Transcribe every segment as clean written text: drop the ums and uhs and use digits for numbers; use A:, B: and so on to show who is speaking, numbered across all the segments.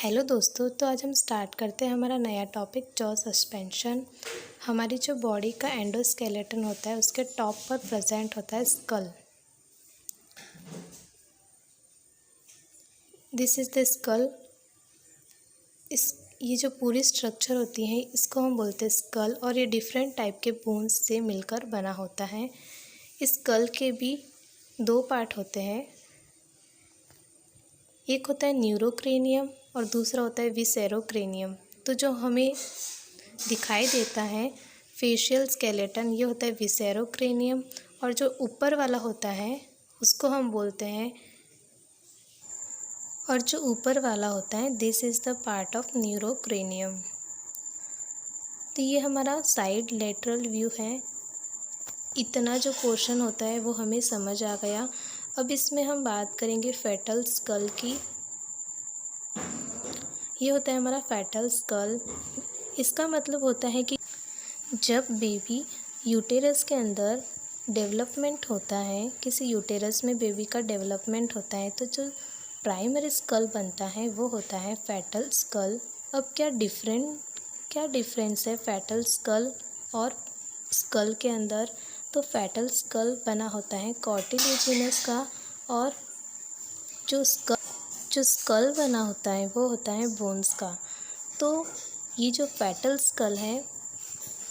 A: Hello दोस्तों, तो आज हम स्टार्ट करते हैं हमारा नया टॉपिक जॉ सस्पेंशन। हमारी जो बॉडी का एंडोस्केलेटन होता है उसके टॉप पर प्रेजेंट होता है skull. This is the skull. ये जो पूरी स्ट्रक्चर होती है इसको हम बोलते हैं स्कल, और ये डिफरेंट टाइप के बोन्स से मिलकर बना होता है। इस स्कल के भी दो पार्ट होते हैं, एक होता है न्यूरोक्रेनियम और दूसरा होता है विसेरोक्रेनियम। तो जो हमें दिखाई देता है फेशियल स्केलेटन, ये होता है विसेरोक्रेनियम, और जो ऊपर वाला होता है उसको हम बोलते हैं, और जो ऊपर वाला होता है this is the part of neurocranium. तो ये हमारा साइड लेटरल व्यू है। इतना जो पोर्शन होता है वो हमें समझ आ गया। अब इसमें हम बात करेंगे फेटल स्कल की। ये होता है हमारा फेटल स्कल। इसका मतलब होता है कि जब बेबी यूटेरस के अंदर डेवलपमेंट होता है, किसी यूटेरस में बेबी का डेवलपमेंट होता है, तो जो प्राइमरी स्कल बनता है वो होता है फेटल स्कल। अब क्या डिफरेंस है फेटल स्कल और स्कल के अंदर? तो फेटल स्कल बना होता है कार्टिलेजिनस का, और जो स्कल बना होता है वो होता है बोन्स का। तो ये जो फेटल स्कल है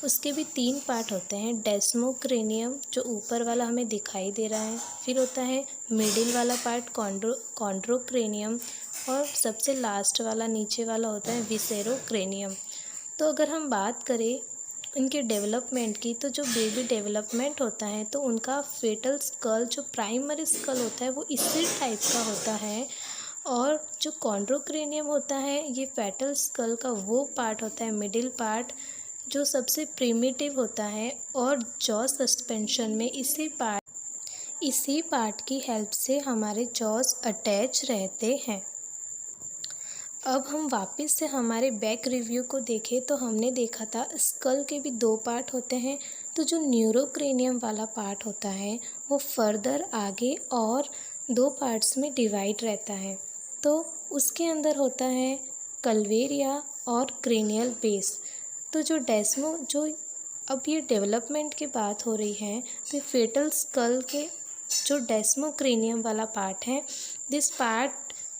A: उसके भी तीन पार्ट होते हैं। डेस्मोक्रेनियम जो ऊपर वाला हमें दिखाई दे रहा है, फिर होता है मिडिल वाला पार्ट कॉन्ड्रोक्रेनियम, और सबसे लास्ट वाला नीचे वाला होता है विसेरोक्रेनियम। तो अगर हम बात करें इनके डेवलपमेंट की, तो जो बेबी डेवलपमेंट होता है तो उनका फेटल स्कल, जो प्राइमरी स्कल होता है वो इसी टाइप का होता है, और जो कॉन्ड्रोक्रेनियम होता है ये फेटल स्कल का वो पार्ट होता है, मिडिल पार्ट, जो सबसे प्रिमिटिव होता है, और जॉ सस्पेंशन में इसी पार्ट की हेल्प से हमारे जॉस अटैच रहते हैं। अब हम वापस से हमारे बैक रिव्यू को देखें तो हमने देखा था स्कल के भी दो पार्ट होते हैं। तो जो न्यूरोक्रेनियम वाला पार्ट होता है वो फर्दर आगे और दो पार्ट्स में डिवाइड रहता है। तो उसके अंदर होता है कल्वेरिया और क्रेनियल बेस। तो जो अब ये डेवलपमेंट की बात हो रही है, तो फेटल स्कल के जो डेस्मोक्रेनियम वाला पार्ट है, this part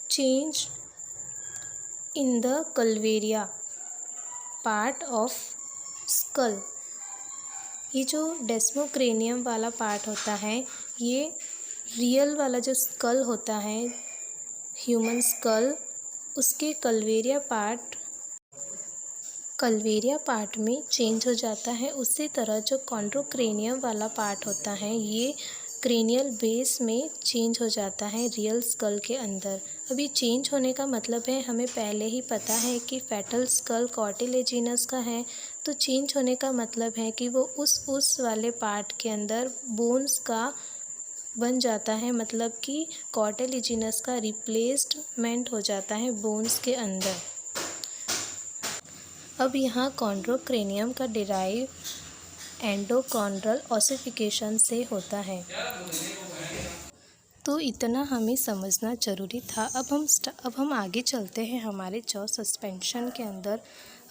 A: change in the calvaria part of skull. ये जो डेस्मोक्रेनियम वाला पार्ट होता है, ये रियल वाला जो स्कल होता है, ह्यूमन स्कल, उसके कल्वेरिया पार्ट में चेंज हो जाता है। उसी तरह जो कॉन्ड्रोक्रेनियम वाला पार्ट होता है ये क्रेनियल बेस में चेंज हो जाता है रियल स्कल के अंदर। अभी चेंज होने का मतलब है, हमें पहले ही पता है कि फेटल स्कल कार्टिलेजिनस का है, तो चेंज होने का मतलब है कि वो उस वाले पार्ट के अंदर बोन्स का बन जाता है, मतलब कि कार्टिलेजिनस का रिप्लेसमेंट हो जाता है बोन्स के अंदर। अब यहाँ कॉन्ड्रोक्रेनियम का डिराइव एंडोकॉन्ड्रल ऑसिफिकेशन से होता है। तो इतना हमें समझना ज़रूरी था। अब हम आगे चलते हैं हमारे जॉ सस्पेंशन के अंदर।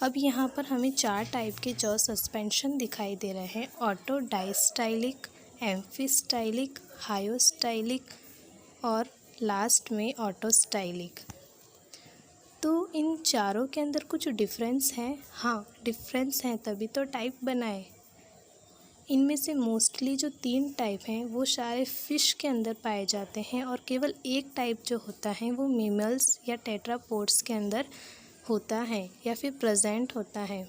A: अब यहाँ पर हमें चार टाइप के जॉ सस्पेंशन दिखाई दे रहे हैं: ऑटो डायस्टाइलिक, एम्फीस्टाइलिक, हायोस्टाइलिक, और लास्ट में ऑटोस्टाइलिक। तो इन चारों के अंदर कुछ डिफरेंस है। हाँ, डिफरेंस है तभी तो टाइप बनाए। इनमें से मोस्टली जो तीन टाइप हैं वो सारे फिश के अंदर पाए जाते हैं, और केवल एक टाइप जो होता है वो मेमल्स या टेट्रापोड्स के अंदर होता है या फिर प्रेजेंट होता है।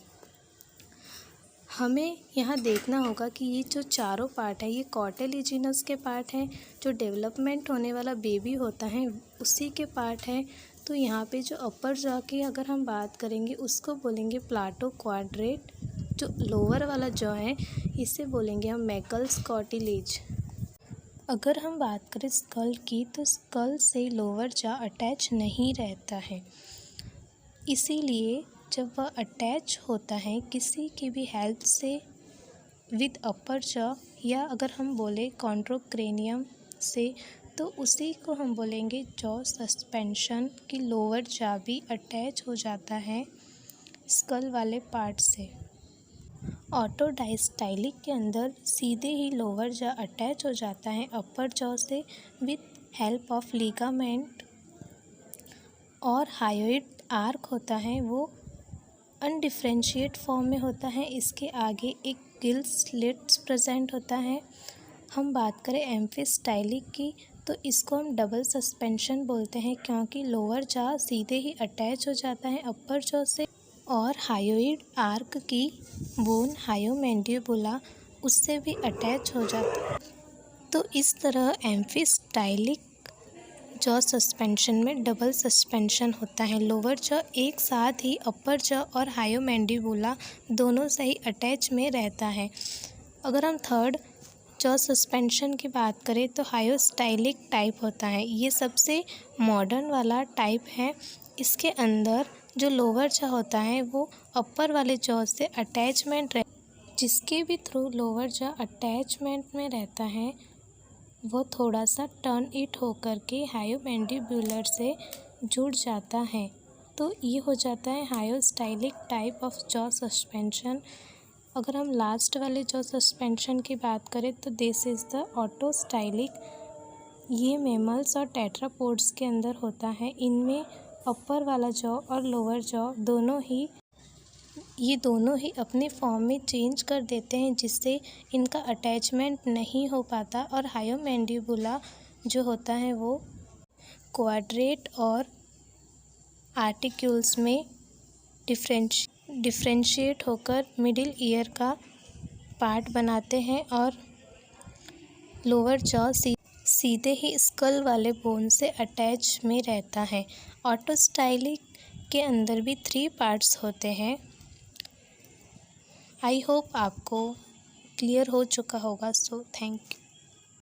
A: हमें यहाँ देखना होगा कि ये जो चारों पार्ट है ये कार्टिलेजिनस के पार्ट हैं, जो डेवलपमेंट होने वाला बेबी होता है उसी के पार्ट है। तो यहाँ पे जो अपर जॉ की अगर हम बात करेंगे उसको बोलेंगे प्लाटो क्वाड्रेट। जो लोअर वाला जॉ है इसे बोलेंगे हम मैकल्स कार्टिलेज। अगर हम बात करें स्कल की, तो स्कल से लोअर जॉ अटैच नहीं रहता है, इसीलिए जब वह अटैच होता है किसी की भी हेल्प से विद अपर जॉ, या अगर हम बोले कॉन्ड्रोक्रेनियम से, तो उसी को हम बोलेंगे जॉ सस्पेंशन की लोअर जॉ भी अटैच हो जाता है स्कल वाले पार्ट से। ऑटो डायस्टाइलिक के अंदर सीधे ही लोअर जॉ अटैच हो जाता है अपर जॉ से विथ हेल्प ऑफ लिगामेंट, और हायोइड आर्क होता है वो अनडिफरेंशिएट फॉर्म में होता है। इसके आगे एक गिल स्लिट्स प्रेजेंट होता है। हम बात करें एम्फिस्टाइलिक की तो इसको हम डबल सस्पेंशन बोलते हैं क्योंकि लोअर जॉ सीधे ही अटैच हो जाता है अपर जॉ से, और हायोइड आर्क की बोन हायोमैंडिबुला उससे भी अटैच हो जाता है। तो इस तरह एम्फिस्टाइलिक जॉ सस्पेंशन में डबल सस्पेंशन होता है। लोअर जॉ एक साथ ही अपर जॉ और हायोमैंडिबुला दोनों से ही अटैच में रहता है। अगर हम थर्ड जॉ सस्पेंशन की बात करें तो हायोस्टाइलिक टाइप होता है। ये सबसे मॉडर्न वाला टाइप है। इसके अंदर जो लोअर जॉ होता है वो अपर वाले जॉ से अटैचमेंट जिसके भी थ्रू लोअर जॉ अटैचमेंट में रहता है वो थोड़ा सा टर्न इट होकर के हायोमैंडिबुलर से जुड़ जाता है। तो ये हो जाता है हायोस्टाइलिक टाइप ऑफ जॉ सस्पेंशन। अगर हम लास्ट वाले जॉ सस्पेंशन की बात करें तो दिस इज़ द ऑटोस्टाइलिक। ये मैमल्स और टेट्रापोड्स के अंदर होता है। इनमें अपर वाला जॉ और लोअर जॉ दोनों ही अपने फॉर्म में चेंज कर देते हैं जिससे इनका अटैचमेंट नहीं हो पाता, और हायोमैंडिबुला जो होता है वो क्वाड्रेट और आर्टिक्यूल्स में डिफ्रेंशिएट होकर मिडिल ईयर का पार्ट बनाते हैं, और लोअर जॉ सीधे ही स्कल वाले बोन से अटैच में रहता है। ऑटोस्टाइलिक के अंदर भी 3 पार्ट्स होते हैं। आई होप आपको क्लियर हो चुका होगा। So thank you.